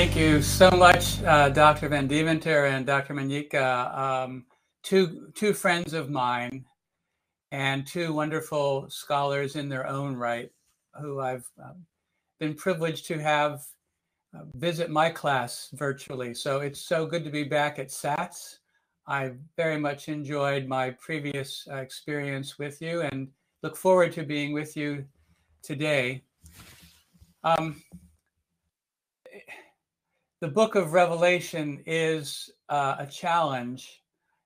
Thank you so much, Dr. Van Deventer and Dr. Manika, two friends of mine and two wonderful scholars in their own right, who I've been privileged to have visit my class virtually. So it's so good to be back at SATS. I very much enjoyed my previous experience with you and look forward to being with you today. The book of Revelation is a challenge.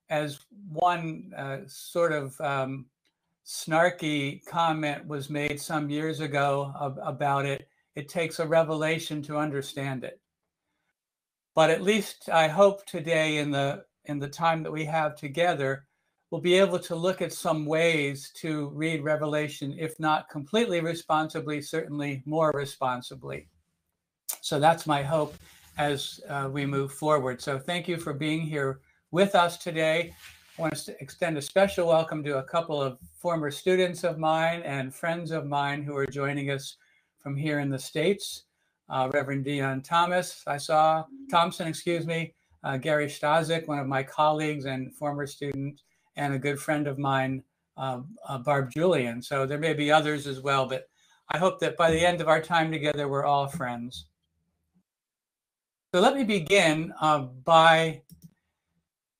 As one sort of snarky comment was made some years ago about it, it takes a revelation to understand it. But at least I hope today in the time that we have together, we'll be able to look at some ways to read Revelation, if not completely responsibly, certainly more responsibly. So that's my hope as we move forward. So thank you for being here with us today. I want to extend a special welcome to a couple of former students of mine and friends of mine who are joining us from here in the States. Reverend Dion Thompson, Gary Stazik, one of my colleagues and former student, and a good friend of mine, Barb Julian. So there may be others as well, but I hope that by the end of our time together, we're all friends. So let me begin by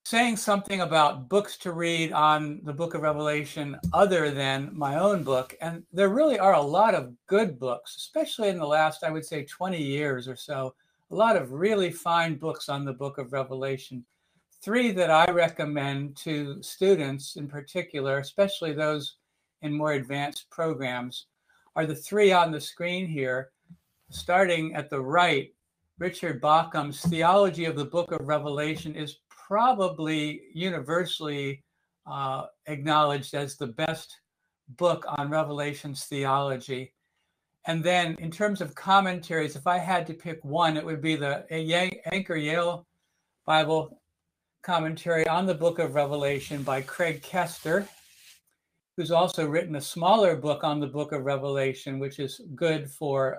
saying something about books to read on the book of Revelation other than my own book. And there really are a lot of good books, especially in the last, I would say, 20 years or so, a lot of really fine books on the book of Revelation. Three that I recommend to students in particular, especially those in more advanced programs, are the three on the screen here. Starting at the right, Richard Bauckham's Theology of the Book of Revelation is probably universally acknowledged as the best book on Revelation's theology. And then in terms of commentaries, if I had to pick one, it would be the Anchor Yale Bible commentary on the book of Revelation by Craig Kester, who's also written a smaller book on the book of Revelation, which is good for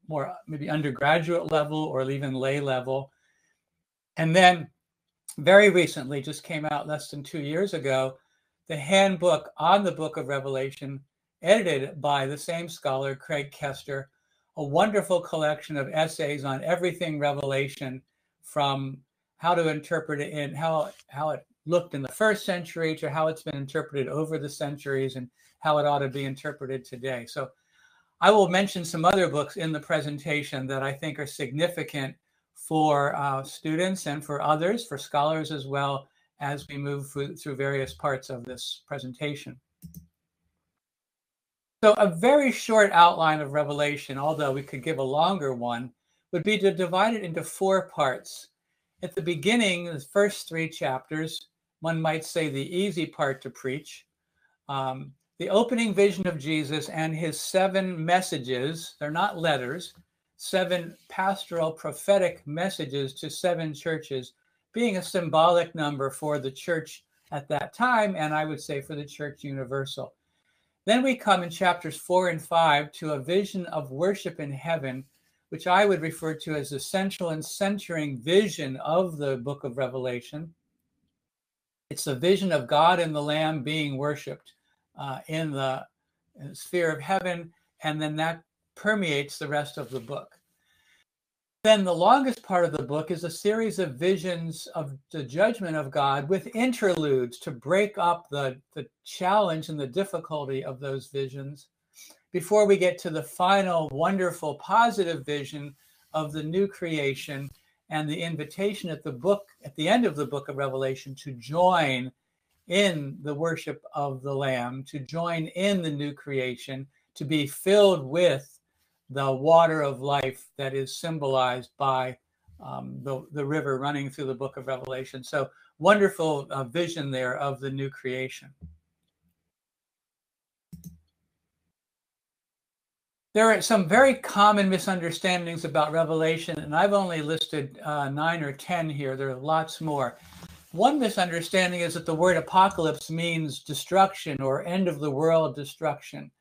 more maybe undergraduate level or even lay level. And then very recently, just came out less than 2 years ago, the handbook on the book of Revelation, edited by the same scholar, Craig Kester, a wonderful collection of essays on everything Revelation, from how to interpret it and how it looked in the first century to how it's been interpreted over the centuries and how it ought to be interpreted today. So I will mention some other books in the presentation that I think are significant for students and for others, for scholars as well, as we move through various parts of this presentation. So a very short outline of Revelation, although we could give a longer one, would be to divide it into 4 parts. At the beginning, the first 3 chapters, one might say the easy part to preach. The opening vision of Jesus and his 7 messages, they're not letters, 7 pastoral prophetic messages to 7 churches, being a symbolic number for the church at that time, and I would say for the church universal. Then we come in chapters 4 and 5 to a vision of worship in heaven, which I would refer to as the central and centering vision of the book of Revelation. It's a vision of God and the Lamb being worshiped in the sphere of heaven, and then that permeates the rest of the book. Then the longest part of the book is a series of visions of the judgment of God with interludes to break up the challenge and the difficulty of those visions before we get to the final wonderful positive vision of the new creation and the invitation at the end of the book of Revelation to join in the worship of the Lamb, to join in the new creation, to be filled with the water of life that is symbolized by the river running through the book of Revelation. So wonderful vision there of the new creation. There are some very common misunderstandings about Revelation, and I've only listed 9 or 10 here. There are lots more. One misunderstanding is that the word apocalypse means destruction or end of the world destruction.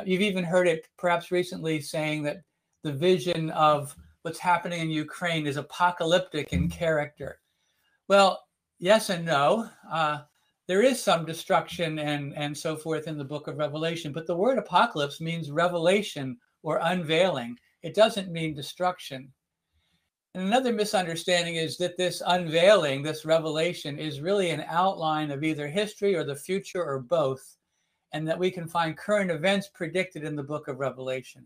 You've even heard it perhaps recently saying that the vision of what's happening in Ukraine is apocalyptic in character. Well, yes and no. There is some destruction and so forth in the book of Revelation, but the word apocalypse means revelation or unveiling. It doesn't mean destruction. And another misunderstanding is that this unveiling, this revelation, is really an outline of either history or the future or both, and that we can find current events predicted in the book of Revelation.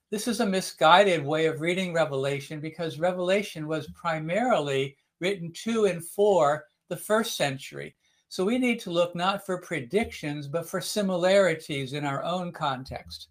This is a misguided way of reading Revelation because Revelation was primarily written to and for the first century. So we need to look not for predictions, but for similarities in our own context.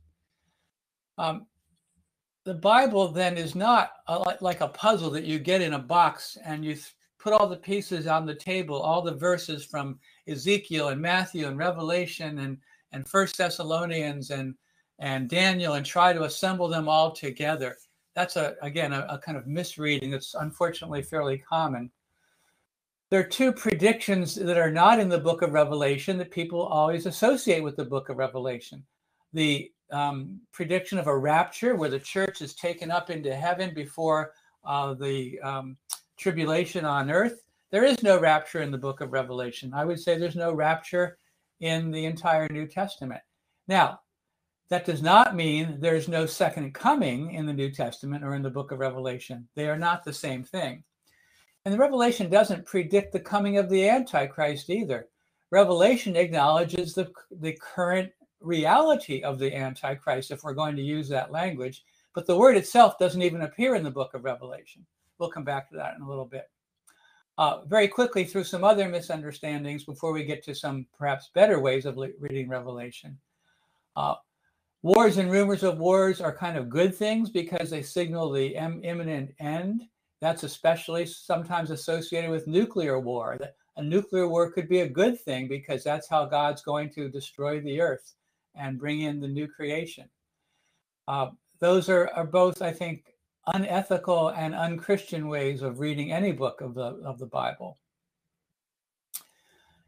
The Bible then is not like a puzzle that you get in a box and you put all the pieces on the table, all the verses from Ezekiel and Matthew and Revelation and First Thessalonians and Daniel, and try to assemble them all together. That's again a kind of misreading that's unfortunately fairly common. There are two predictions that are not in the book of Revelation that people always associate with the book of Revelation. The prediction of a rapture where the church is taken up into heaven before the tribulation on earth. There is no rapture in the book of Revelation. I would say there's no rapture in the entire New Testament. Now, that does not mean there's no second coming in the New Testament or in the book of Revelation. They are not the same thing. And the Revelation doesn't predict the coming of the Antichrist either. Revelation acknowledges the current reality of the Antichrist, if we're going to use that language, but the word itself doesn't even appear in the book of Revelation. We'll come back to that in a little bit. Very quickly, through some other misunderstandings before we get to some perhaps better ways of reading Revelation. Wars and rumors of wars are kind of good things because they signal the imminent end. That's especially sometimes associated with nuclear war. A nuclear war could be a good thing because that's how God's going to destroy the earth and bring in the new creation. Those are both, I think, unethical and unchristian ways of reading any book of the Bible.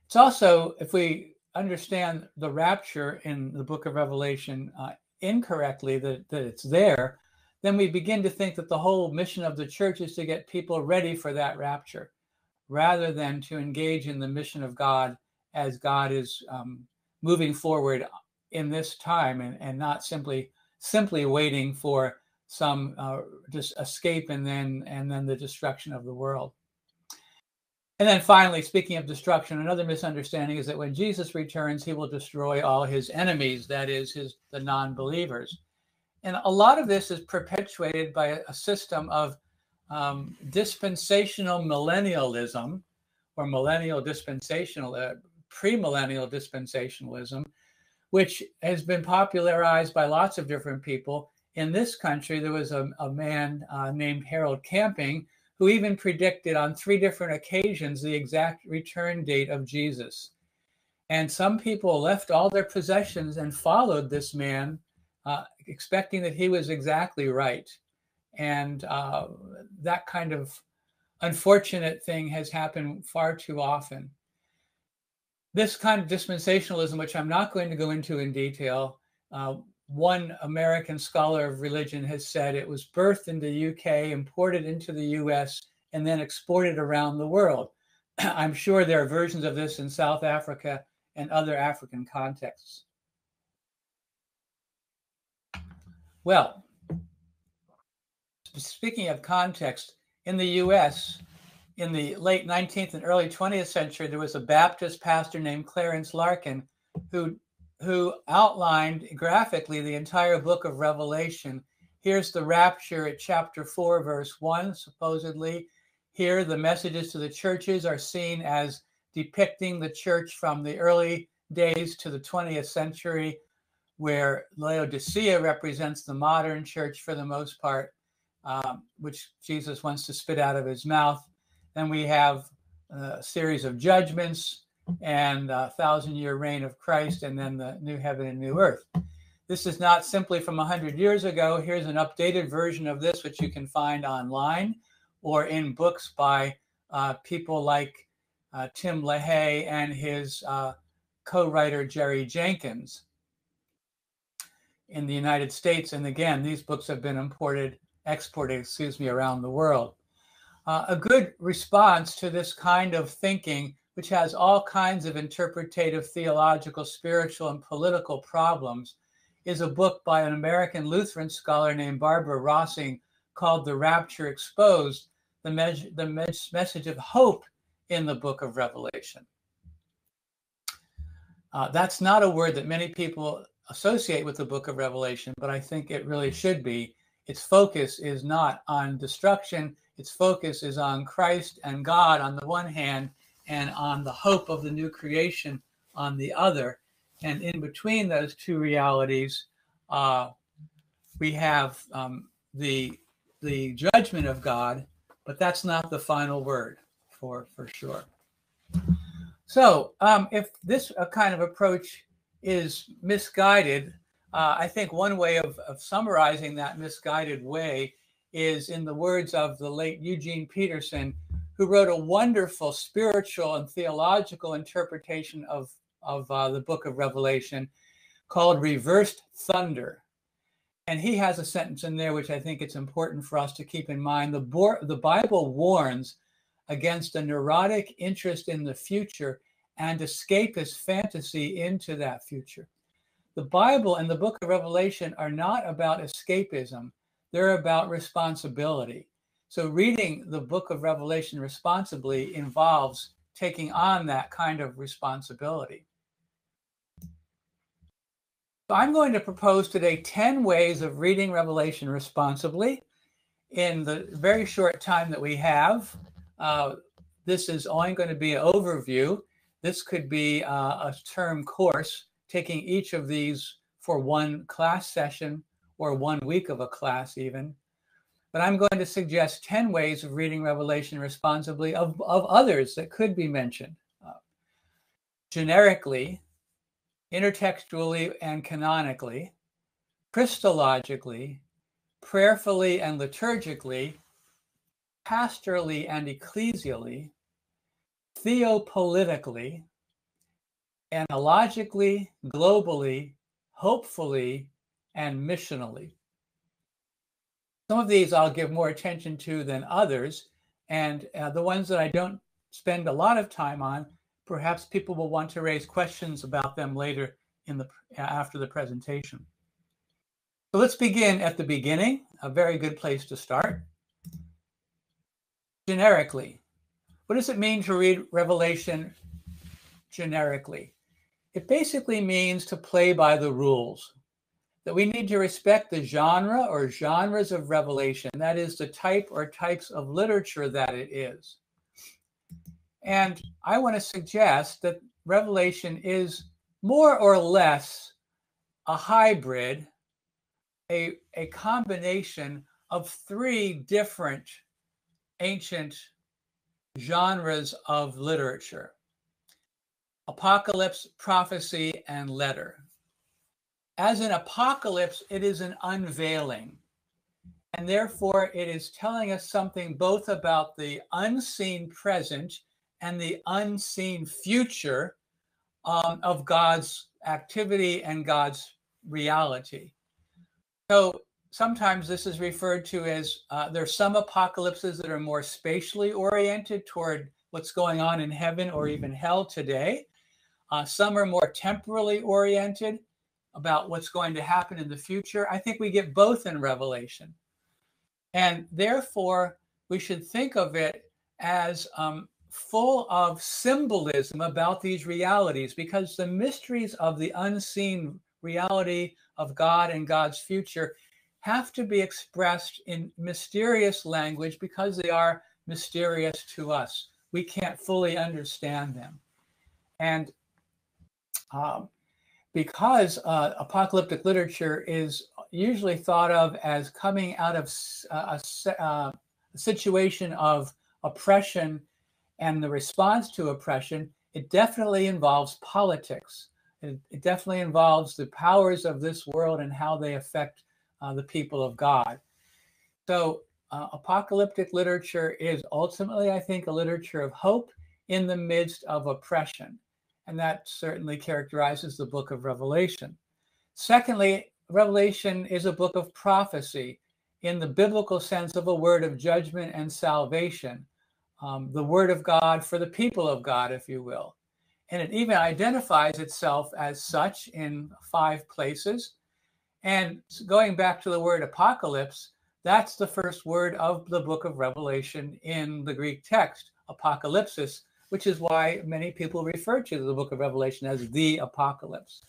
It's also, if we understand the rapture in the book of Revelation incorrectly, that it's there, then we begin to think that the whole mission of the church is to get people ready for that rapture, rather than to engage in the mission of God as God is moving forward in this time, and not simply waiting for some just escape and then the destruction of the world. And then finally, speaking of destruction, another misunderstanding is that when Jesus returns, he will destroy all his enemies, that is, the non-believers. And a lot of this is perpetuated by a system of dispensational millennialism, or millennial dispensational, premillennial dispensationalism, which has been popularized by lots of different people. In this country, there was a man named Harold Camping who even predicted on 3 different occasions the exact return date of Jesus. And some people left all their possessions and followed this man, expecting that he was exactly right. And that kind of unfortunate thing has happened far too often. This kind of dispensationalism, which I'm not going to go into in detail, one American scholar of religion has said it was birthed in the UK, imported into the US, and then exported around the world. I'm sure there are versions of this in South Africa and other African contexts. Well, speaking of context, in the US, in the late 19th and early 20th century, there was a Baptist pastor named Clarence Larkin who outlined graphically the entire book of Revelation. Here's the rapture at chapter 4, verse 1, supposedly. Here, the messages to the churches are seen as depicting the church from the early days to the 20th century, where Laodicea represents the modern church for the most part, which Jesus wants to spit out of his mouth. Then we have a series of judgments and 1,000-year reign of Christ, and then the new heaven and new earth. This is not simply from 100 years ago. Here's an updated version of this, which you can find online or in books by people like Tim LaHaye and his co-writer Jerry Jenkins in the United States. And again, these books have been imported exported, around the world. A good response to this kind of thinking, which has all kinds of interpretative, theological, spiritual, and political problems, is a book by an American Lutheran scholar named Barbara Rossing called The Rapture Exposed, the message of hope in the book of Revelation. That's not a word that many people associate with the book of Revelation, but I think it really should be. Its focus is not on destruction. Its focus is on Christ and God on the one hand, and on the hope of the new creation on the other. And in between those two realities, we have the judgment of God, but that's not the final word for sure. So if this kind of approach is misguided, I think one way of summarizing that misguided way is in the words of the late Eugene Peterson, who wrote a wonderful spiritual and theological interpretation of the book of Revelation called Reversed Thunder. And he has a sentence in there which I think it's important for us to keep in mind. The Bible warns against a neurotic interest in the future and escapist fantasy into that future. The Bible and the book of Revelation are not about escapism. They're about responsibility. So reading the book of Revelation responsibly involves taking on that kind of responsibility. So I'm going to propose today 10 ways of reading Revelation responsibly in the very short time that we have. This is only going to be an overview. This could be a term course, taking each of these for one class session or 1 week of a class even. But I'm going to suggest 10 ways of reading Revelation responsibly of others that could be mentioned. Generically, intertextually and canonically, Christologically, prayerfully and liturgically, pastorally and ecclesially, theopolitically, analogically, globally, hopefully, and missionally. Some of these I'll give more attention to than others, and the ones that I don't spend a lot of time on, perhaps people will want to raise questions about them later after the presentation. So let's begin at the beginning, a very good place to start. Generically, what does it mean to read Revelation generically? It basically means to play by the rules, that we need to respect the genre or genres of Revelation, that is the type or types of literature that it is. And I want to suggest that Revelation is more or less a hybrid, a combination of 3 different ancient genres of literature: apocalypse, prophecy, and letter. As in apocalypse, it is an unveiling, and therefore it is telling us something both about the unseen present and the unseen future of God's activity and God's reality. So sometimes this is referred to as, there's some apocalypses that are more spatially oriented toward what's going on in heaven or even hell today. Some are more temporally oriented about what's going to happen in the future. I think we get both in Revelation. And therefore, we should think of it as full of symbolism about these realities, because the mysteries of the unseen reality of God and God's future have to be expressed in mysterious language because they are mysterious to us. We can't fully understand them. And because apocalyptic literature is usually thought of as coming out of a situation of oppression and the response to oppression, it definitely involves politics. It definitely involves the powers of this world and how they affect the people of God. So apocalyptic literature is ultimately, I think, a literature of hope in the midst of oppression. And that certainly characterizes the book of Revelation. Secondly, Revelation is a book of prophecy. in the biblical sense of a word of judgment and salvation, the word of God for the people of God, if you will. And it even identifies itself as such in 5 places. And going back to the word apocalypse, that's the first word of the book of Revelation in the Greek text, apocalypsis, which is why many people refer to the book of Revelation as the apocalypse.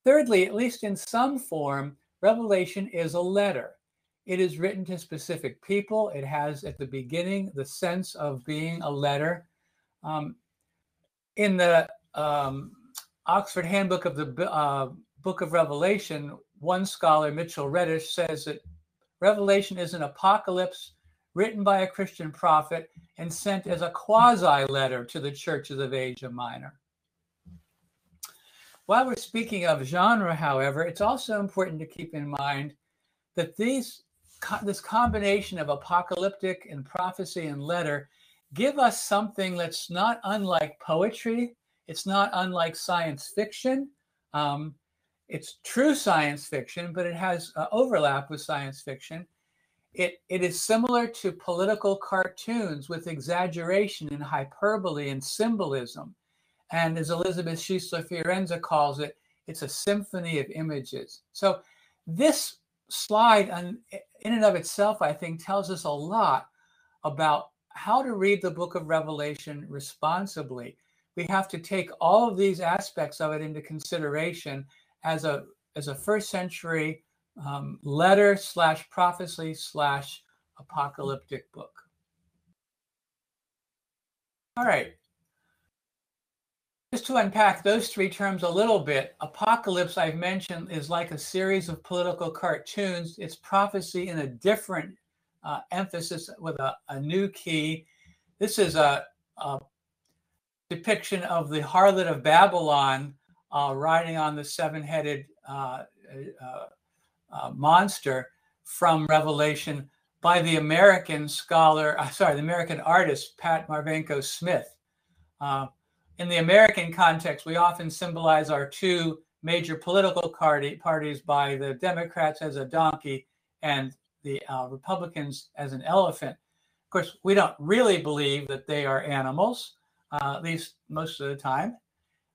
Thirdly, at least in some form, Revelation is a letter. It is written to specific people. It has at the beginning the sense of being a letter. In the Oxford Handbook of the Book of Revelation, one scholar, Mitchell Reddish, says that Revelation is an apocalypse written by a Christian prophet and sent as a quasi-letter to the churches of Asia Minor. While we're speaking of genre, however, it's also important to keep in mind that this combination of apocalyptic and prophecy and letter give us something that's not unlike poetry. It's not unlike science fiction. It's true science fiction, but it has overlap with science fiction. It is similar to political cartoons with exaggeration and hyperbole and symbolism. And as Elizabeth Schiessler Fiorenza calls it, it's a symphony of images. So this slide in and of itself, I think, tells us a lot about how to read the book of Revelation responsibly. We have to take all of these aspects of it into consideration as a first century letter / prophecy / apocalyptic book. All right. Just to unpack those 3 terms a little bit, apocalypse, I've mentioned, is like a series of political cartoons. It's prophecy in a different emphasis with a new key. This is a depiction of the harlot of Babylon riding on the 7-headed monster from Revelation by the American artist, Pat Marvenko Smith. In the American context, we often symbolize our 2 major political parties by the Democrats as a donkey and the Republicans as an elephant. Of course, we don't really believe that they are animals, at least most of the time.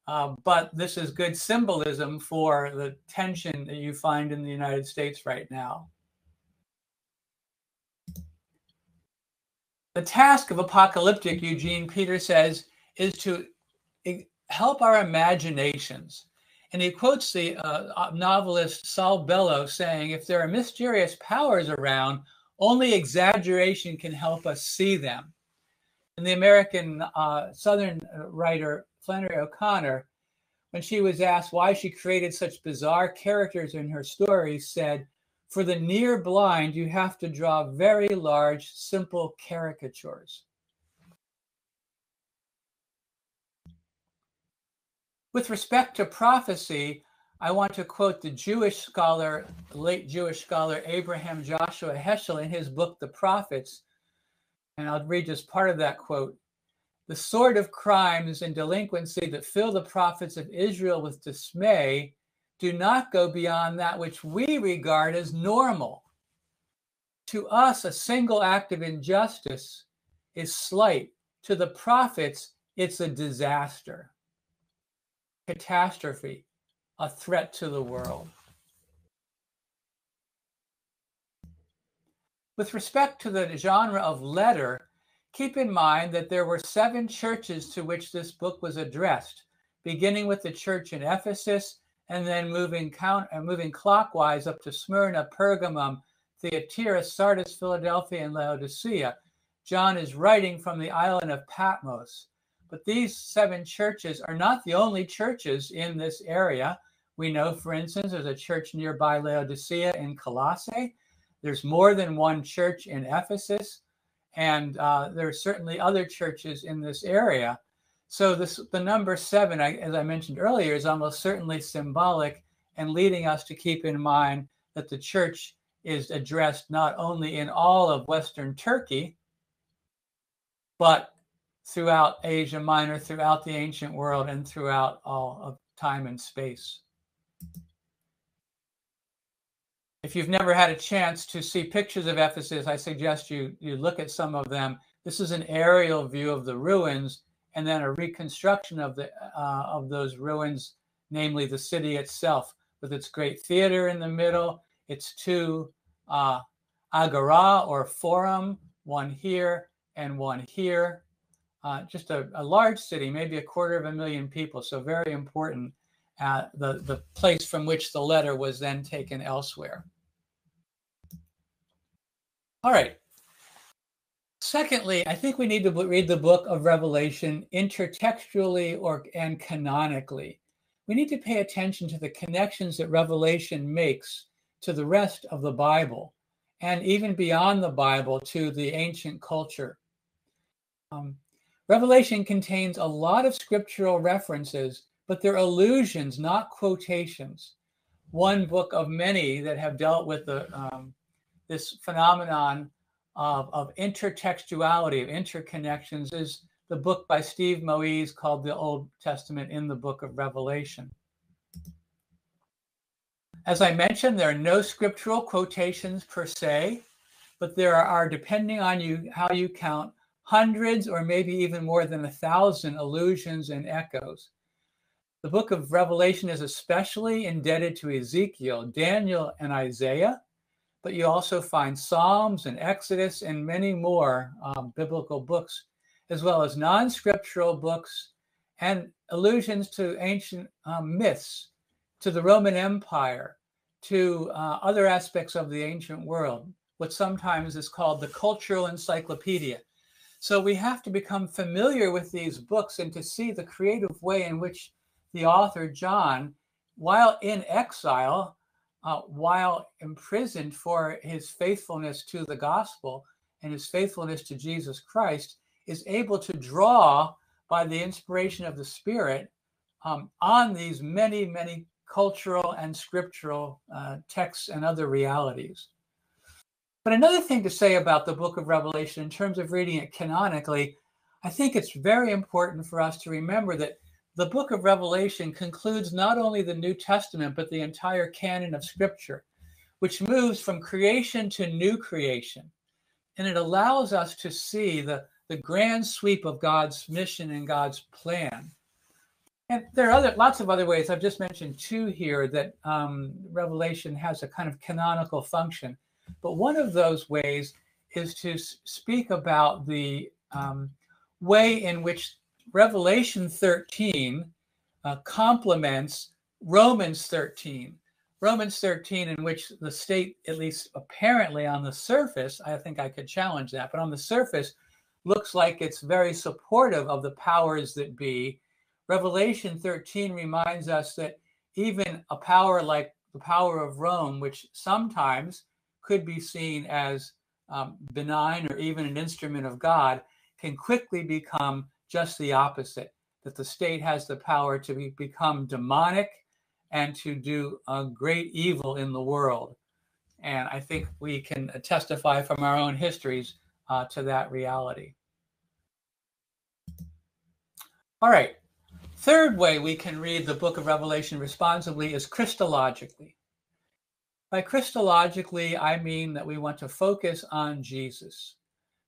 But this is good symbolism for the tension that you find in the United States right now. The task of apocalyptic, Eugene Peter says, is to help our imaginations. And he quotes the novelist Saul Bellow saying, if there are mysterious powers around, only exaggeration can help us see them. And the American Southern writer Flannery O'Connor, when she was asked why she created such bizarre characters in her stories, said, for the near blind, you have to draw very large, simple caricatures. With respect to prophecy, I want to quote the late Jewish scholar Abraham Joshua Heschel in his book, The Prophets. And I'll read just part of that quote. The sort of crimes and delinquency that fill the prophets of Israel with dismay do not go beyond that which we regard as normal. To us, a single act of injustice is slight. To the prophets, it's a disaster, catastrophe, a threat to the world. With respect to the genre of letter, keep in mind that there were 7 churches to which this book was addressed, beginning with the church in Ephesus and then moving clockwise up to Smyrna, Pergamum, Thyatira, Sardis, Philadelphia, and Laodicea. John is writing from the island of Patmos. But these 7 churches are not the only churches in this area. We know, for instance, there's a church nearby Laodicea in Colossae. There's more than one church in Ephesus. And there are certainly other churches in this area. So the number 7, as I mentioned earlier, is almost certainly symbolic and leading us to keep in mind that the church is addressed not only in all of Western Turkey, but throughout Asia Minor, throughout the ancient world, and throughout all of time and space. If you've never had a chance to see pictures of Ephesus, I suggest you look at some of them. This is an aerial view of the ruins, and then a reconstruction of those ruins, namely the city itself, with its great theater in the middle, its two agora or forum, one here and one here. Just a large city, maybe 250,000 people, so very important. The place from which the letter was then taken elsewhere. All right. Secondly, I think we need to read the book of Revelation intertextually and canonically. We need to pay attention to the connections that Revelation makes to the rest of the Bible, and even beyond the Bible to the ancient culture. Revelation contains a lot of scriptural references, but they're allusions, not quotations. One book of many that have dealt with this phenomenon of intertextuality, of interconnections, is the book by Steve Moise called The Old Testament in the Book of Revelation. As I mentioned, there are no scriptural quotations per se, but there are, depending on how you count, hundreds or maybe even more than 1,000 allusions and echoes. The book of Revelation is especially indebted to Ezekiel, Daniel, and Isaiah, but you also find Psalms and Exodus and many more biblical books, as well as non-scriptural books and allusions to ancient myths, to the Roman Empire, to other aspects of the ancient world, what sometimes is called the cultural encyclopedia. So we have to become familiar with these books and to see the creative way in which the author, John, while in exile, while imprisoned for his faithfulness to the gospel and his faithfulness to Jesus Christ, is able to draw by the inspiration of the Spirit on these many, many cultural and scriptural texts and other realities. But another thing to say about the book of Revelation in terms of reading it canonically, I think it's very important for us to remember that the book of Revelation concludes not only the New Testament, but the entire canon of Scripture, which moves from creation to new creation. And it allows us to see the grand sweep of God's mission and God's plan. And there are lots of other ways. I've just mentioned two here that Revelation has a kind of canonical function. But one of those ways is to speak about the way in which Revelation 13 complements Romans 13. Romans 13, in which the state, at least apparently on the surface, I think I could challenge that, but on the surface, looks like it's very supportive of the powers that be. Revelation 13 reminds us that even a power like the power of Rome, which sometimes could be seen as benign or even an instrument of God, can quickly become just the opposite, that the state has the power to become demonic and to do a great evil in the world. And I think we can testify from our own histories to that reality. All right. Third way we can read the book of Revelation responsibly is Christologically. By Christologically, I mean that we want to focus on Jesus.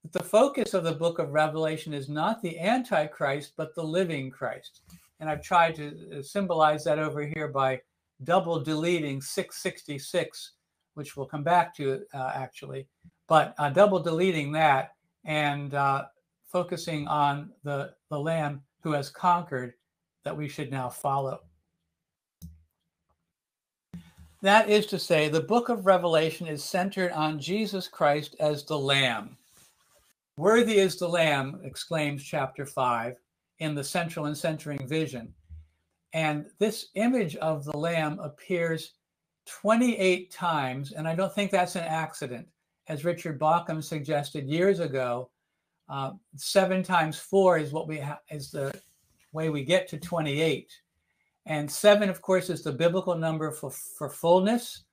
That the focus of the book of Revelation is not the Antichrist, but the living Christ. And I've tried to symbolize that over here by double deleting 666, which we'll come back to actually, but double deleting that and focusing on the Lamb who has conquered, that we should now follow. That is to say, the book of Revelation is centered on Jesus Christ as the Lamb. Worthy is the Lamb, exclaims chapter 5 in the central and centering vision. And this image of the Lamb appears 28 times, and I don't think that's an accident. As Richard Bauckham suggested years ago, 7 times 4 is is the way we get to 28. And 7, of course, is the biblical number for fullness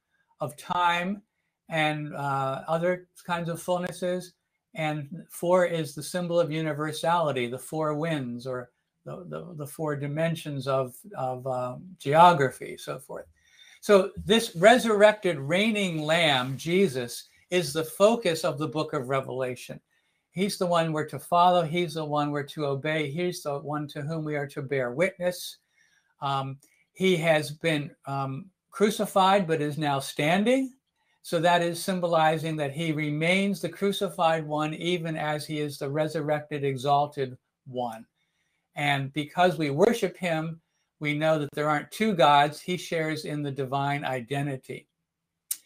of time and other kinds of fullnesses. And 4 is the symbol of universality, the 4 winds, or the 4 dimensions of geography, so forth. So this resurrected reigning lamb, Jesus, is the focus of the book of Revelation. He's the one we're to follow. He's the one we're to obey. He's the one to whom we are to bear witness. He has been crucified, but is now standing. So that is symbolizing that he remains the crucified one, even as he is the resurrected, exalted one. And because we worship him, we know that there aren't two gods. He shares in the divine identity.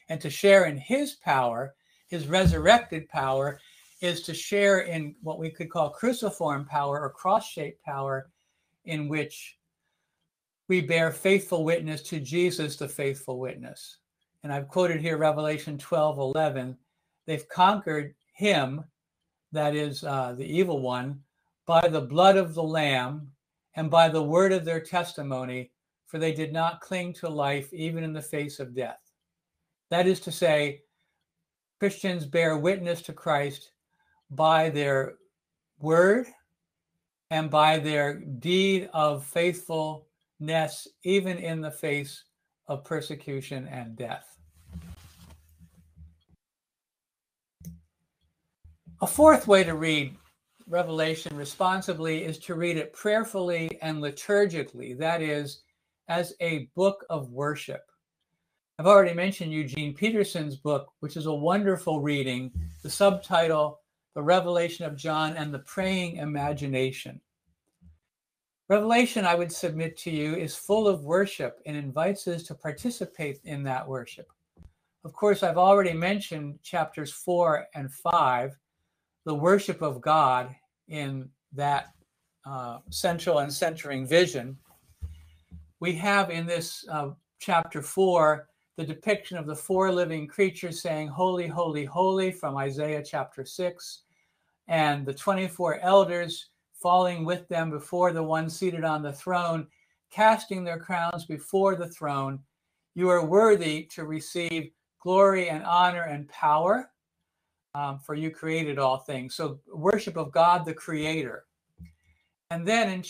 And to share in his power, his resurrected power, is to share in what we could call cruciform power or cross-shaped power, in which we bear faithful witness to Jesus, the faithful witness. And I've quoted here Revelation 12:11. They've conquered him, that is the evil one, by the blood of the Lamb and by the word of their testimony, for they did not cling to life even in the face of death. That is to say, Christians bear witness to Christ by their word and by their deed of faithfulness, even in the face of persecution and death. A fourth way to read Revelation responsibly is to read it prayerfully and liturgically, that is, as a book of worship. I've already mentioned Eugene Peterson's book, which is a wonderful reading, the subtitle, The Revelation of John and the Praying Imagination. Revelation, I would submit to you, is full of worship and invites us to participate in that worship. Of course, I've already mentioned chapters 4 and 5, the worship of God in that central and centering vision. We have in this chapter 4 the depiction of the four living creatures saying, "Holy, holy, holy," from Isaiah chapter 6, and the 24 elders falling with them before the one seated on the throne, casting their crowns before the throne. You are worthy to receive glory and honor and power, for you created all things. So worship of God, the creator. And then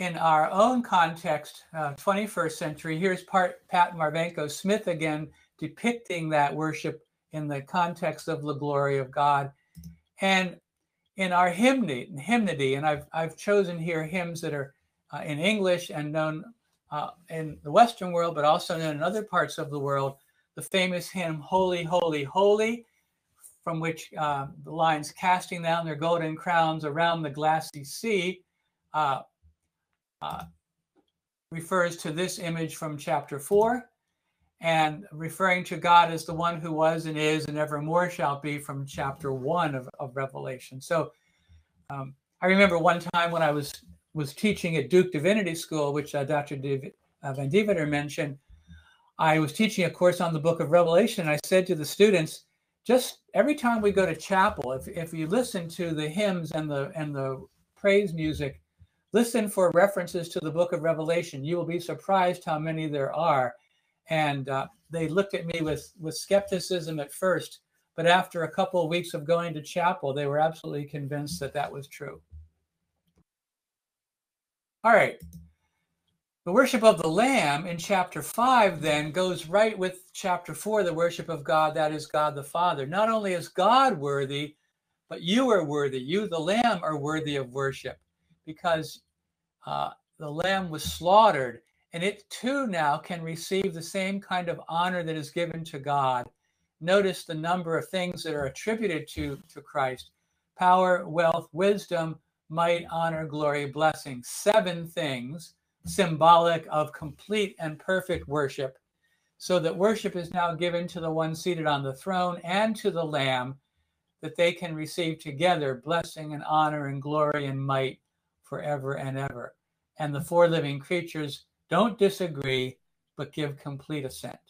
in our own context, 21st century, here's Pat Marvenko Smith again, depicting that worship in the context of the glory of God. And in our hymnody, and I've chosen here hymns that are in English and known in the Western world, but also known in other parts of the world, the famous hymn, "Holy, Holy, Holy," from which the lines, "casting down their golden crowns around the glassy sea," refers to this image from chapter 4, and referring to God as the one who was and is and evermore shall be from chapter 1 of Revelation. So I remember one time when I was teaching at Duke Divinity School, which Dr. Van Deventer mentioned, I was teaching a course on the book of Revelation. I said to the students, just every time we go to chapel, if you listen to the hymns and the praise music, listen for references to the book of Revelation. You will be surprised how many there are. And they looked at me with skepticism at first, but after a couple of weeks of going to chapel, they were absolutely convinced that that was true. All right. The worship of the Lamb in chapter 5 then goes right with chapter 4, the worship of God, that is God the Father. Not only is God worthy, but you are worthy. You, the Lamb, are worthy of worship, because the Lamb was slaughtered, and it too now can receive the same kind of honor that is given to God. Notice the number of things that are attributed to Christ: power, wealth, wisdom, might, honor, glory, blessing. 7 things symbolic of complete and perfect worship, so that worship is now given to the one seated on the throne and to the Lamb, that they can receive together blessing and honor and glory and might forever and ever. And the 4 living creatures don't disagree, but give complete assent.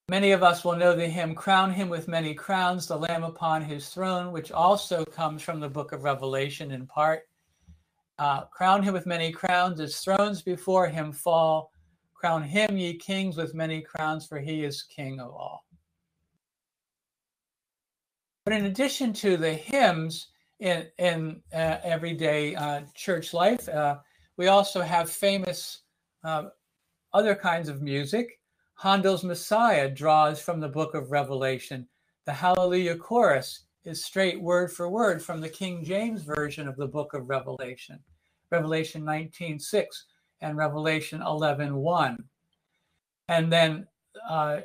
Many of us will know the hymn, "Crown him with many crowns, the Lamb upon his throne," which also comes from the book of Revelation in part. Crown him with many crowns, as thrones before him fall. Crown him, ye kings, with many crowns, for he is King of all. But in addition to the hymns in everyday church life, We also have famous other kinds of music. Handel's Messiah draws from the book of Revelation. The Hallelujah Chorus is straight word for word from the King James Version of the book of Revelation, Revelation 19:6 and Revelation 11:1. And then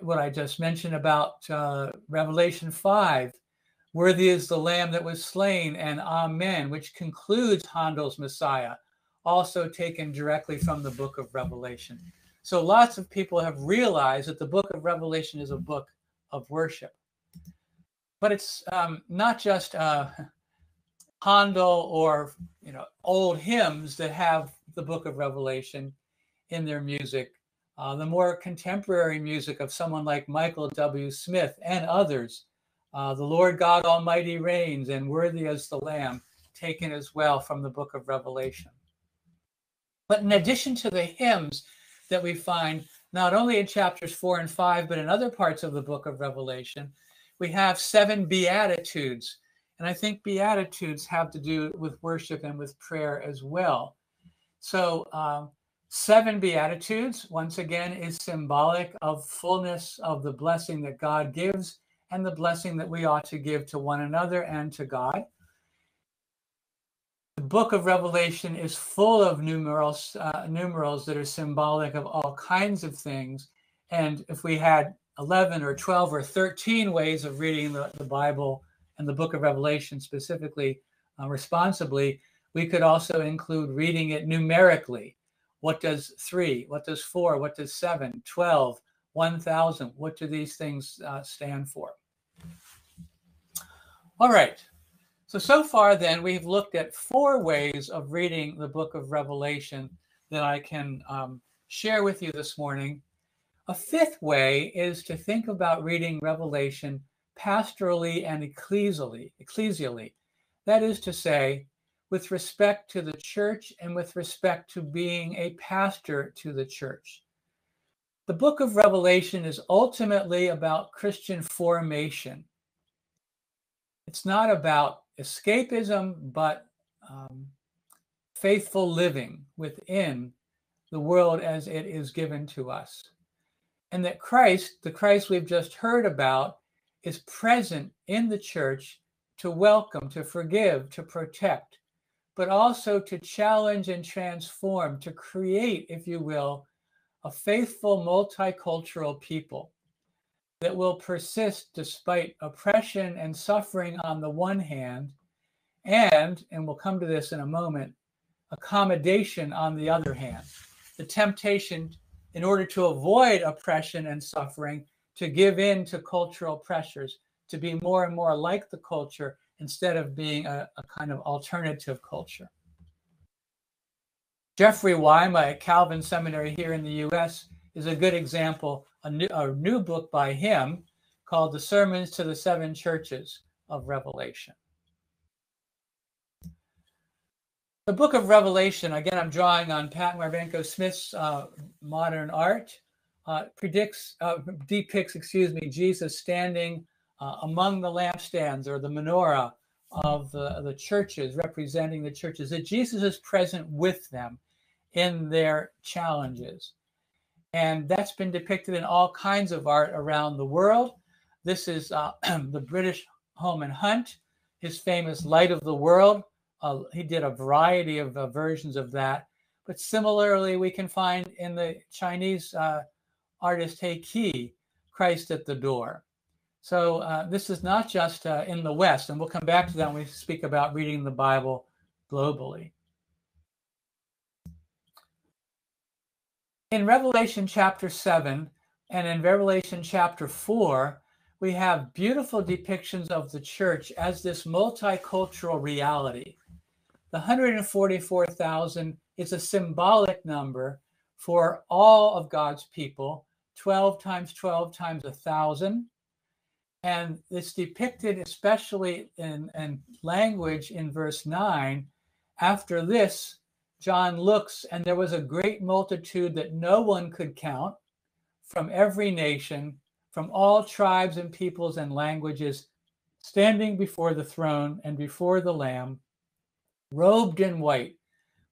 what I just mentioned about Revelation 5, worthy is the Lamb that was slain, and Amen, which concludes Handel's Messiah, also taken directly from the book of Revelation. So lots of people have realized that the book of Revelation is a book of worship. But it's not just Handel or old hymns that have the book of Revelation in their music. The more contemporary music of someone like Michael W. Smith and others, the Lord God Almighty reigns and worthy as the Lamb, taken as well from the book of Revelation. But in addition to the hymns that we find not only in chapters 4 and 5, but in other parts of the book of Revelation, we have 7 Beatitudes. And I think Beatitudes have to do with worship and with prayer as well. So 7 Beatitudes, once again, is symbolic of fullness of the blessing that God gives and the blessing that we ought to give to one another and to God. The book of Revelation is full of numerals that are symbolic of all kinds of things. And if we had 11 or 12 or 13 ways of reading the Bible and the book of Revelation specifically responsibly, we could also include reading it numerically. What does 3? What does 4? What does 7? 12? 1,000? What do these things stand for? All right. So far then, we've looked at 4 ways of reading the book of Revelation that I can share with you this morning. A 5th way is to think about reading Revelation pastorally and ecclesially. That is to say, with respect to the church and with respect to being a pastor to the church. The book of Revelation is ultimately about Christian formation. It's not about escapism, but faithful living within the world as it is given to us. And that Christ, the Christ we've just heard about, is present in the church to welcome, to forgive, to protect, but also to challenge and transform, to create, if you will, a faithful multicultural people that will persist despite oppression and suffering on the one hand, and we'll come to this in a moment, accommodation on the other hand. The temptation, in order to avoid oppression and suffering, to give in to cultural pressures, to be more and more like the culture instead of being a kind of alternative culture. Jeffrey Wyma at Calvin Seminary here in the U.S. is a good example, a new book by him called The Sermons to the 7 Churches of Revelation. The book of Revelation, again, I'm drawing on Pat Marvenko Smith's modern art, depicts Jesus standing among the lampstands or the menorah of the churches, representing the churches, that Jesus is present with them in their challenges. And that's been depicted in all kinds of art around the world. This is the British Holman Hunt, his famous Light of the World. He did a variety of versions of that. But similarly, we can find in the Chinese artist He Qi, Christ at the Door. So this is not just in the West, and we'll come back to that when we speak about reading the Bible globally. In Revelation chapter 7 and in Revelation chapter 4, we have beautiful depictions of the church as this multicultural reality. The 144,000 is a symbolic number for all of God's people, 12 times 12 times 1,000. And it's depicted especially in language in verse 9. After this, John looks, and there was a great multitude that no one could count from every nation, from all tribes and peoples and languages, standing before the throne and before the Lamb, robed in white,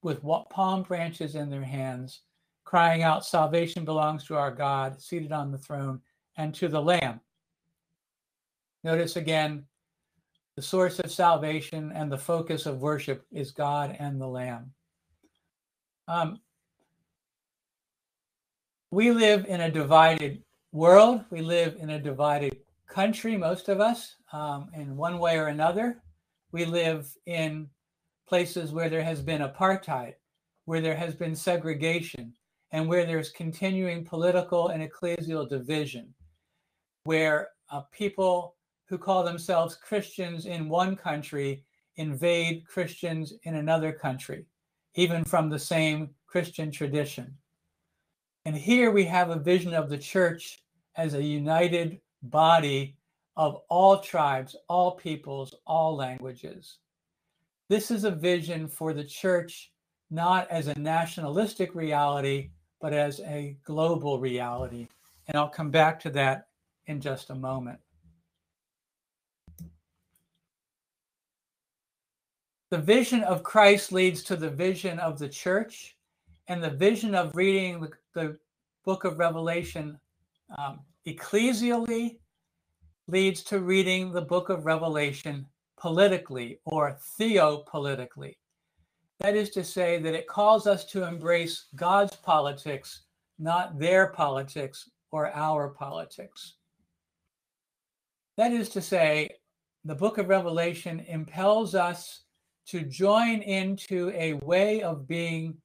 with palm branches in their hands, crying out, "Salvation belongs to our God, seated on the throne, and to the Lamb." Notice again, the source of salvation and the focus of worship is God and the Lamb. We live in a divided world. We live in a divided country, most of us, in one way or another. We live in places where there has been apartheid, where there has been segregation, and where there's continuing political and ecclesial division, where people who call themselves Christians in one country invade Christians in another country, even from the same Christian tradition. And here we have a vision of the church as a united body of all tribes, all peoples, all languages. This is a vision for the church, not as a nationalistic reality, but as a global reality. And I'll come back to that in just a moment. The vision of Christ leads to the vision of the church, and the vision of reading the book of Revelation ecclesially leads to reading the book of Revelation politically or theopolitically. That is to say that it calls us to embrace God's politics, not their politics or our politics. That is to say, the book of Revelation impels us to join into a way of being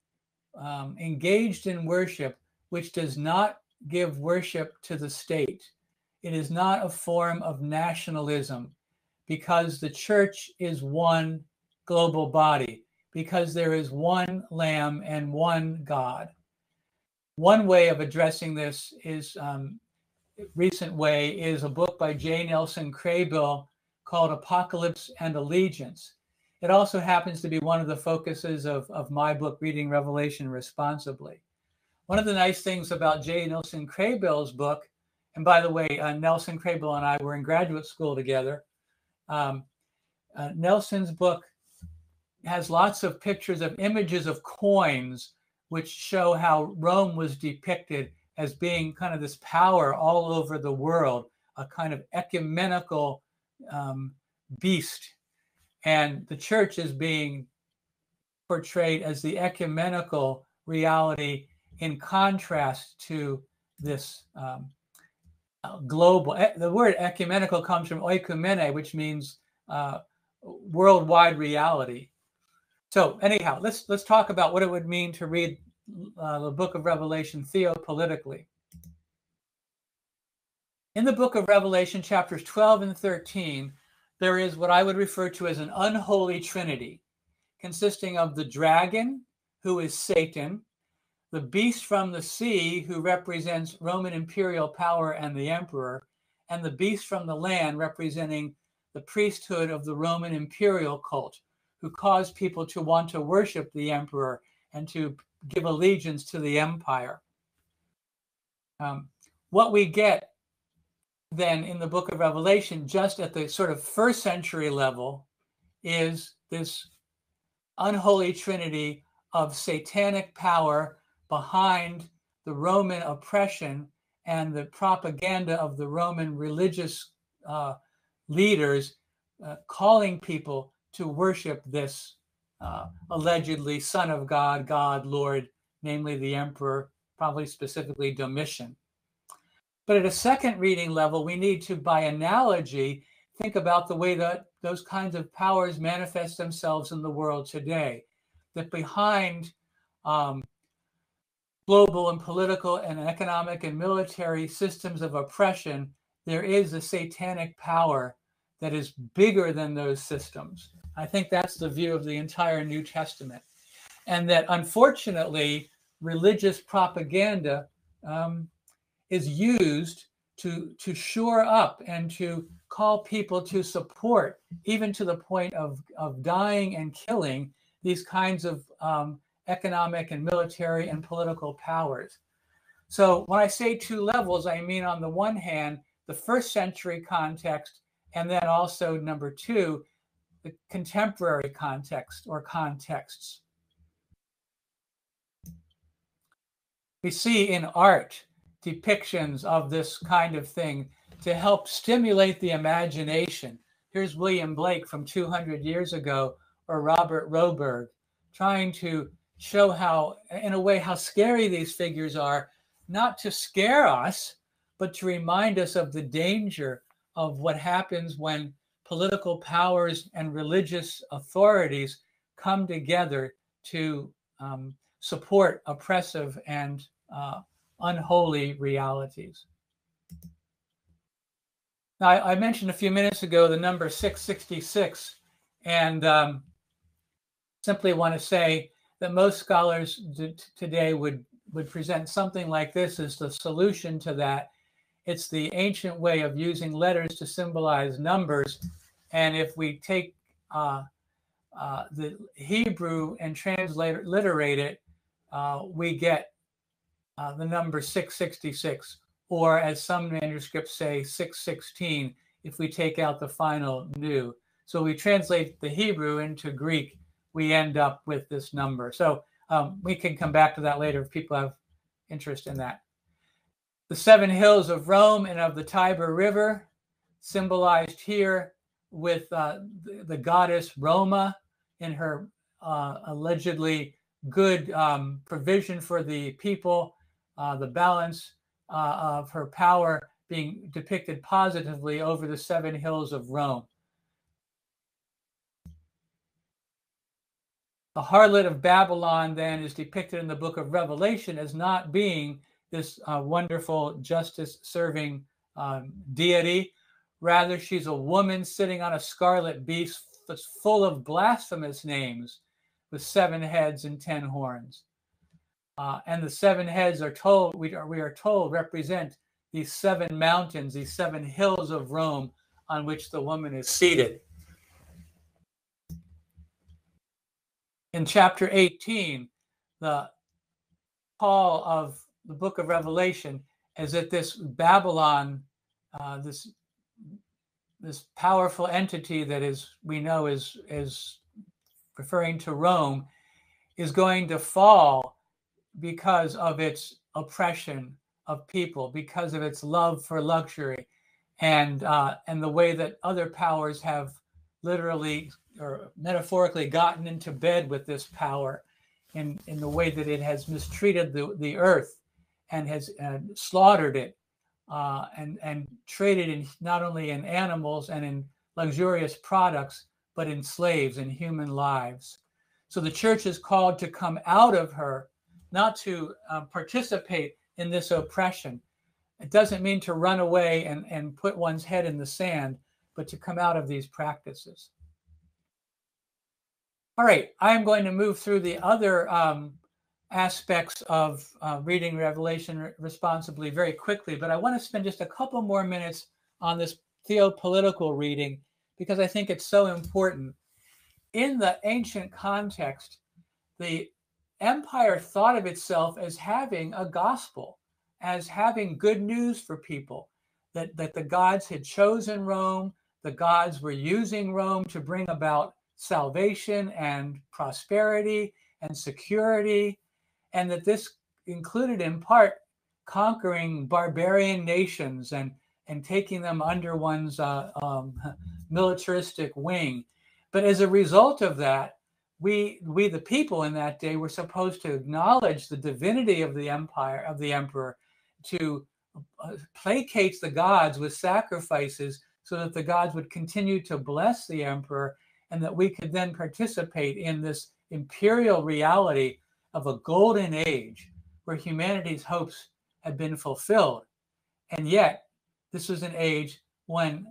engaged in worship, which does not give worship to the state. It is not a form of nationalism, because the church is one global body, because there is one Lamb and one God. One way of addressing this is, recent way, is a book by J. Nelson Craybill called Apocalypse and Allegiance. It also happens to be one of the focuses of my book, Reading Revelation Responsibly. One of the nice things about J. Nelson Craybill's book, and by the way, Nelson Craybill and I were in graduate school together. Nelson's book has lots of pictures of images of coins, which show how Rome was depicted as being kind of this power all over the world, a kind of ecumenical beast. And the church is being portrayed as the ecumenical reality in contrast to this global. The word ecumenical comes from oikumene, which means worldwide reality. So anyhow, let's talk about what it would mean to read the book of Revelation theopolitically. In the book of Revelation, chapters 12 and 13, there is what I would refer to as an unholy trinity, consisting of the dragon, who is Satan, the beast from the sea, who represents Roman imperial power and the emperor, and the beast from the land, representing the priesthood of the Roman imperial cult, who caused people to want to worship the emperor and to give allegiance to the empire. What we get then in the book of Revelation, just at the sort of first century level, is this unholy trinity of satanic power behind the Roman oppression and the propaganda of the Roman religious leaders calling people to worship this allegedly Son of God, God, Lord, namely the emperor, probably specifically Domitian. But at a second reading level, we need to, by analogy, think about the way that those kinds of powers manifest themselves in the world today. That behind global and political and economic and military systems of oppression, there is a satanic power that is bigger than those systems. I think that's the view of the entire New Testament. And that unfortunately, religious propaganda is used to shore up and to call people to support, even to the point of dying and killing, these kinds of economic and military and political powers. So when I say two levels, I mean on the one hand, the first century context, and then also number two, the contemporary context or contexts. We see in art depictions of this kind of thing to help stimulate the imagination. Here's William Blake from 200 years ago, or Robert Roberg, trying to show how, in a way, how scary these figures are, not to scare us, but to remind us of the danger of what happens when political powers and religious authorities come together to support oppressive and unholy realities. Now, I mentioned a few minutes ago the number 666, and simply want to say that most scholars today would present something like this as the solution to that. It's the ancient way of using letters to symbolize numbers, and if we take the Hebrew and transliterate it, we get the number 666, or as some manuscripts say, 616, if we take out the final nu. So we translate the Hebrew into Greek, we end up with this number. So we can come back to that later if people have interest in that. The 7 hills of Rome and of the Tiber River, symbolized here with the goddess Roma in her allegedly good provision for the people, the balance of her power being depicted positively over the 7 hills of Rome. The harlot of Babylon then is depicted in the book of Revelation as not being this wonderful justice-serving deity. Rather, she's a woman sitting on a scarlet beast that's full of blasphemous names with 7 heads and 10 horns. And the 7 heads are told, we are told, represent these 7 mountains, these 7 hills of Rome on which the woman is seated. In chapter 18, the call of the book of Revelation is that this Babylon, this powerful entity that we know is referring to Rome, is going to fall because of its oppression of people, because of its love for luxury, and the way that other powers have literally or metaphorically gotten into bed with this power in the way that it has mistreated the earth and has slaughtered it and traded in not only in animals and in luxurious products, but in slaves and human lives. So the church is called to come out of her, not to participate in this oppression. It doesn't mean to run away and put one's head in the sand, but to come out of these practices. All right, I'm going to move through the other aspects of reading Revelation responsibly very quickly, but I want to spend just a couple more minutes on this theopolitical reading because I think it's so important. In the ancient context, the empire thought of itself as having a gospel, as having good news for people, that the gods had chosen Rome, the gods were using Rome to bring about salvation and prosperity and security, and that this included in part conquering barbarian nations and taking them under one's militaristic wing. But as a result of that, we the people in that day were supposed to acknowledge the divinity of the empire, of the emperor, to placate the gods with sacrifices so that the gods would continue to bless the emperor, and that we could then participate in this imperial reality of a golden age where humanity's hopes had been fulfilled. And yet, this was an age when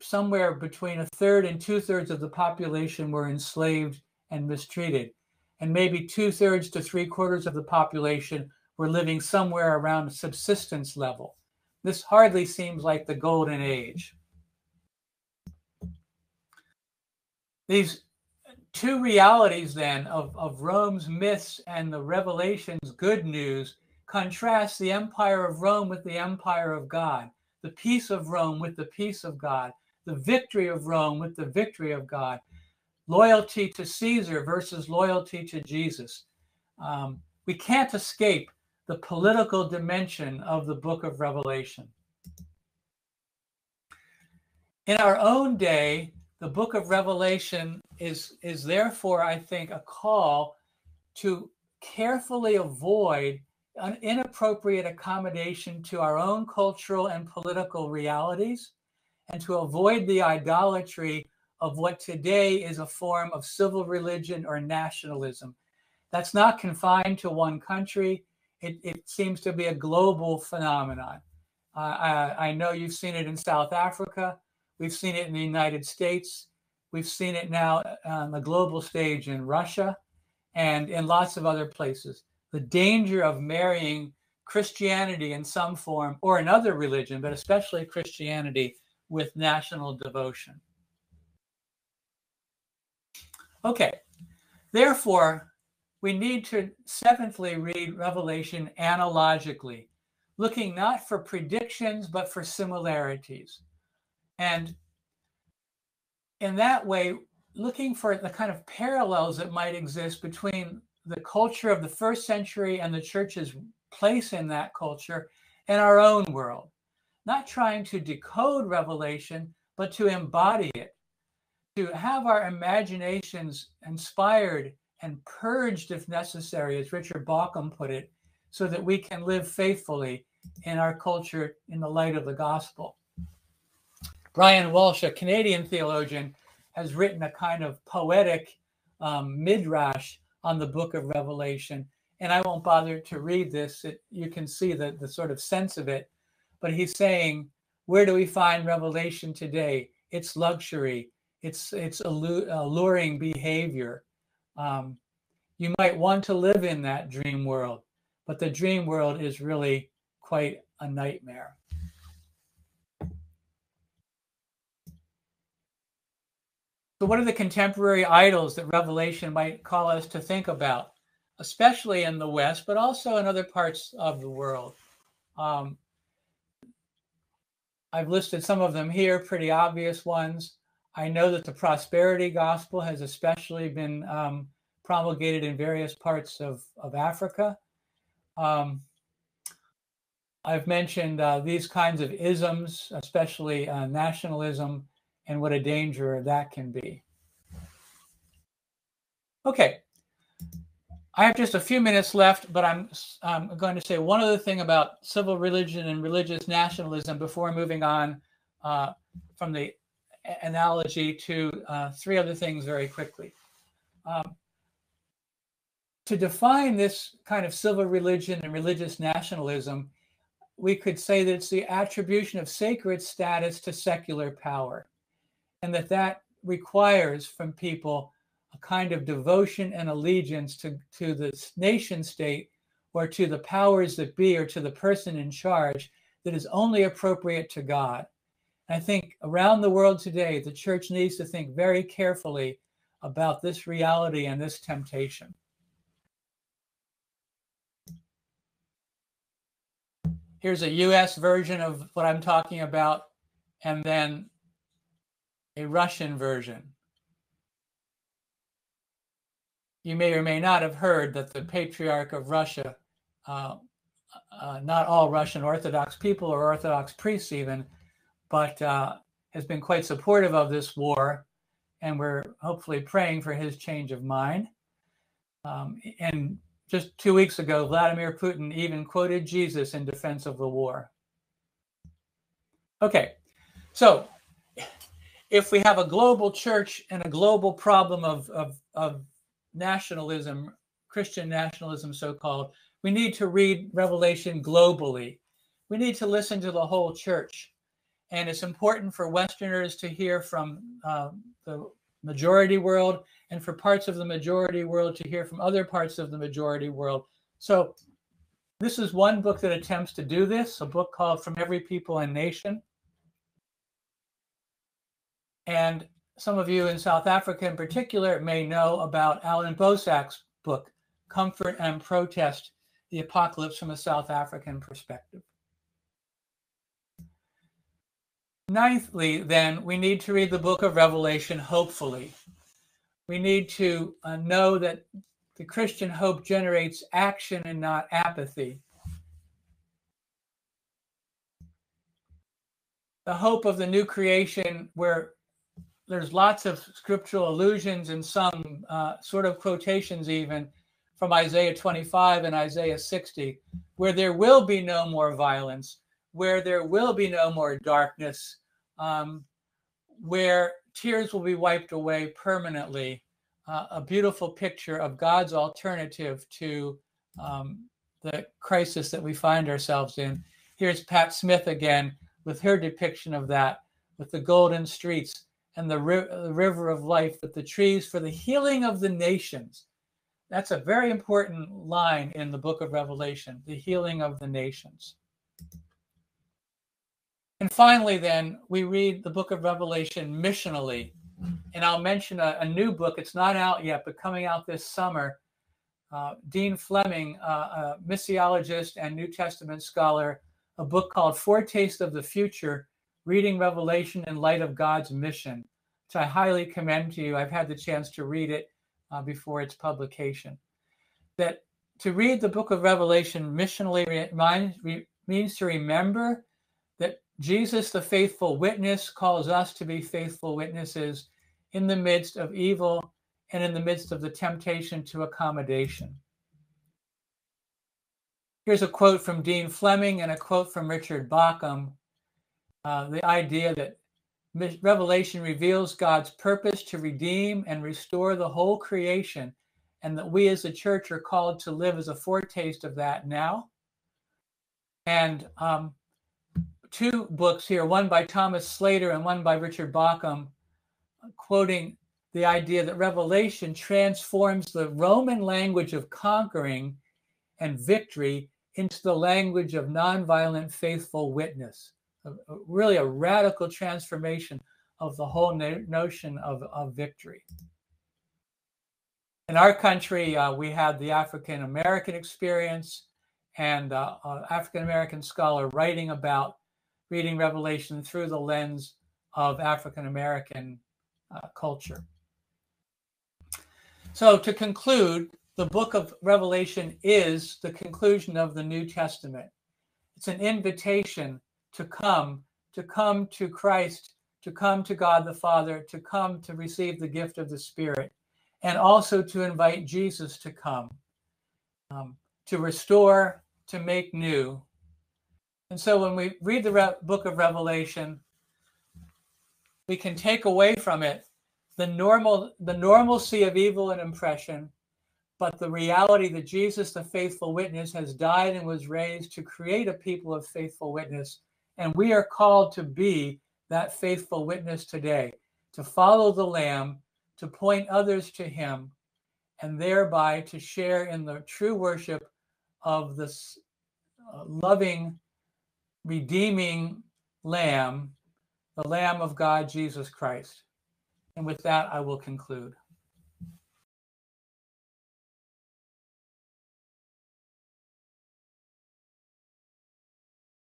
somewhere between 1/3 and 2/3 of the population were enslaved and mistreated. And maybe 2/3 to 3/4 of the population were living somewhere around subsistence level. This hardly seems like the golden age. These two realities then of Rome's myths and the Revelation's good news contrast the empire of Rome with the empire of God, the peace of Rome with the peace of God, the victory of Rome with the victory of God, loyalty to Caesar versus loyalty to Jesus. We can't escape the political dimension of the book of Revelation. In our own day, the book of Revelation is therefore, I think, a call to carefully avoid an inappropriate accommodation to our own cultural and political realities, and to avoid the idolatry of what today is a form of civil religion or nationalism. That's not confined to one country. It seems to be a global phenomenon. I know you've seen it in South Africa. We've seen it in the United States. We've seen it now on the global stage in Russia and in lots of other places. The danger of marrying Christianity in some form or another religion, but especially Christianity, with national devotion. Okay, therefore, we need to seventhly read Revelation analogically, looking not for predictions, but for similarities. And in that way, looking for the kind of parallels that might exist between the culture of the first century and the church's place in that culture and our own world. Not trying to decode Revelation, but to embody it, to have our imaginations inspired and purged if necessary, as Richard Bauckham put it, so that we can live faithfully in our culture in the light of the gospel. Brian Walsh, a Canadian theologian, has written a kind of poetic midrash on the book of Revelation. And I won't bother to read this. You can see the sort of sense of it. But he's saying, where do we find Revelation today? It's luxury. It's alluring behavior. You might want to live in that dream world, but the dream world is really quite a nightmare. So what are the contemporary idols that Revelation might call us to think about, especially in the West, but also in other parts of the world? I've listed some of them here, pretty obvious ones. I know that the prosperity gospel has especially been promulgated in various parts of Africa. I've mentioned these kinds of isms, especially nationalism, and what a danger that can be. Okay, I have just a few minutes left, but I'm going to say one other thing about civil religion and religious nationalism before moving on from the analogy to three other things very quickly. To define this kind of civil religion and religious nationalism, we could say that it's the attribution of sacred status to secular power, and that requires from people a kind of devotion and allegiance to the nation state or to the powers that be or to the person in charge that is only appropriate to God. I think around the world today, the church needs to think very carefully about this reality and this temptation. Here's a US version of what I'm talking about, and then a Russian version. You may or may not have heard that the Patriarch of Russia, not all Russian Orthodox people or Orthodox priests even, but has been quite supportive of this war, and we're hopefully praying for his change of mind. And just 2 weeks ago, Vladimir Putin even quoted Jesus in defense of the war. Okay, so if we have a global church and a global problem of nationalism, Christian nationalism so-called, we need to read Revelation globally. We need to listen to the whole church. And it's important for Westerners to hear from the majority world, and for parts of the majority world to hear from other parts of the majority world. So this is one book that attempts to do this, a book called From Every People and Nation. And some of you in South Africa in particular may know about Alan Bosak's book, Comfort and Protest, The Apocalypse from a South African Perspective. Ninthly, then, we need to read the book of Revelation hopefully. We need to know that the Christian hope generates action and not apathy. the hope of the new creation, where there's lots of scriptural allusions and some sort of quotations even from Isaiah 25 and Isaiah 60, where there will be no more violence, where there will be no more darkness, where tears will be wiped away permanently. A beautiful picture of God's alternative to the crisis that we find ourselves in. Here's Pat Smith again with her depiction of that, with the golden streets and the river of life, with the trees for the healing of the nations. That's a very important line in the book of Revelation, the healing of the nations. And finally, then, we read the book of Revelation missionally. And I'll mention a new book. It's not out yet, but coming out this summer. Dean Fleming, a missiologist and New Testament scholar, a book called Foretaste of the Future, Reading Revelation in Light of God's Mission, which I highly commend to you. I've had the chance to read it before its publication. That to read the book of Revelation missionally means to remember that Jesus, the faithful witness, calls us to be faithful witnesses in the midst of evil and in the midst of the temptation to accommodation. Here's a quote from Dean Fleming and a quote from Richard Bauckham. The idea that Revelation reveals God's purpose to redeem and restore the whole creation, and that we as a church are called to live as a foretaste of that now. And two books here, one by Thomas Slater and one by Richard Bauckham, quoting the idea that Revelation transforms the Roman language of conquering and victory into the language of nonviolent, faithful witness. Really a radical transformation of the whole notion of victory. In our country, we had the African American experience, and an African American scholar writing about reading Revelation through the lens of African American culture. So to conclude, the book of Revelation is the conclusion of the New Testament. It's an invitation to come to Christ, to come to God the Father, to come to receive the gift of the Spirit, and also to invite Jesus to come, to restore, to make new. And so when we read the book of Revelation, we can take away from it the normalcy of evil and oppression, but the reality that Jesus, the faithful witness, has died and was raised to create a people of faithful witness. And we are called to be that faithful witness today, to follow the Lamb, to point others to him, and thereby to share in the true worship of this loving, redeeming Lamb, the Lamb of God, Jesus Christ. And with that, I will conclude.